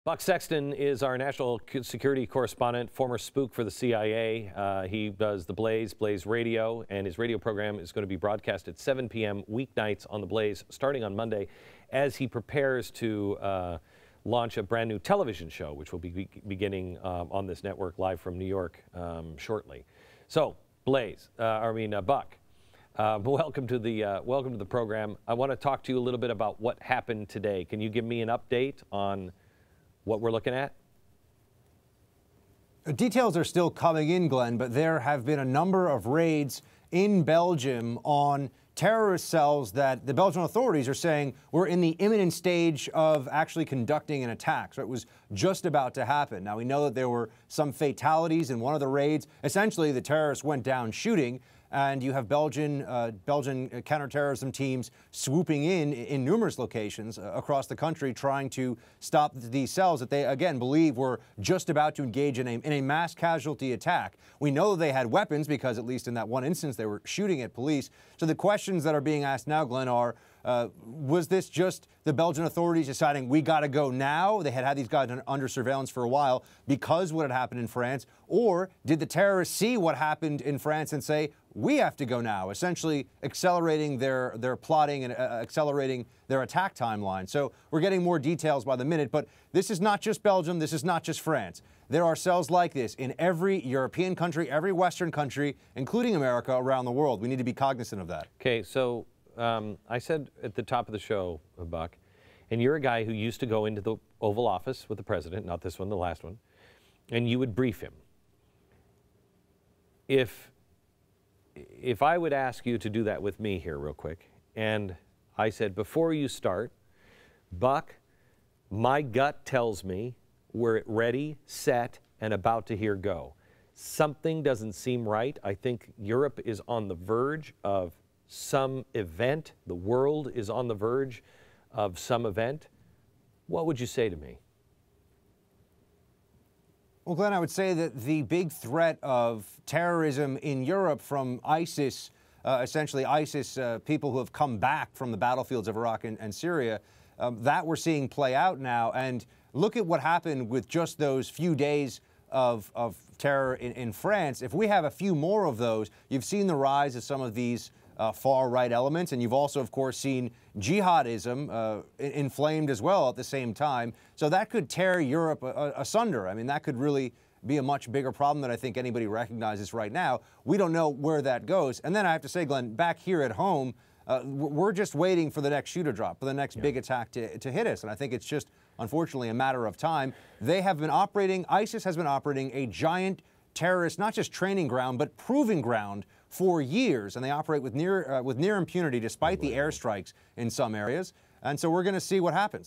Buck Sexton is our national security correspondent, former spook for the CIA. He does TheBlaze Radio, and his radio program is going to be broadcast at 7 p.m. weeknights on The Blaze starting on Monday as he prepares to launch a brand new television show, which will be beginning on this network live from New York shortly. So, Buck, welcome to the program. I want to talk to you a little bit about what happened today. Can you give me an update on what we're looking at? Details are still coming in, Glenn, but there have been a number of raids in Belgium on terrorist cells that the Belgian authorities are saying were in the imminent stage of actually conducting an attack. So it was just about to happen. Now, we know that there were some fatalities in one of the raids. Essentially, the terrorists went down shooting, and you have Belgian counterterrorism teams swooping in numerous locations across the country trying to stop these cells that they, again, believe were just about to engage in a mass casualty attack. We know they had weapons because, at least in that one instance, they were shooting at police. So the questions that are being asked now, Glenn, are, was this just the Belgian authorities deciding we got to go now? They had these guys under surveillance for a while because what had happened in France. Or did the terrorists see what happened in France and say, we have to go now, essentially accelerating their plotting and accelerating their attack timeline? So we're getting more details by the minute, but this is not just Belgium. This is not just France. There are cells like this in every European country, every Western country, including America, around the world. We need to be cognizant of that. Okay, so I said at the top of the show, Buck, and you're a guy who used to go into the Oval Office with the president, not this one, the last one, and you would brief him. If I would ask you to do that with me here real quick, and I said, before you start, Buck, my gut tells me we're ready, set, and about to hear go. Something doesn't seem right. I think Europe is on the verge of some event. The world is on the verge of some event. What would you say to me? Well, Glenn, I would say that the big threat of terrorism in Europe from ISIS, essentially ISIS people who have come back from the battlefields of Iraq and Syria, that we're seeing play out now. And look at what happened with just those few days of terror in France. If we have a few more of those, you've seen the rise of some of these far-right elements, and you've also, of course, seen jihadism inflamed as well at the same time. So that could tear Europe asunder. I mean, that could really be a much bigger problem than I think anybody recognizes right now. We don't know where that goes. And then I have to say, Glenn, back here at home, we're just waiting for the next shoe to drop, for the next big attack to hit us. And I think it's just, unfortunately, a matter of time. They have been operating, ISIS has been operating a giant terrorist, not just training ground, but proving ground for years, and they operate with near impunity despite the airstrikes in some areas. And so we're going to see what happens.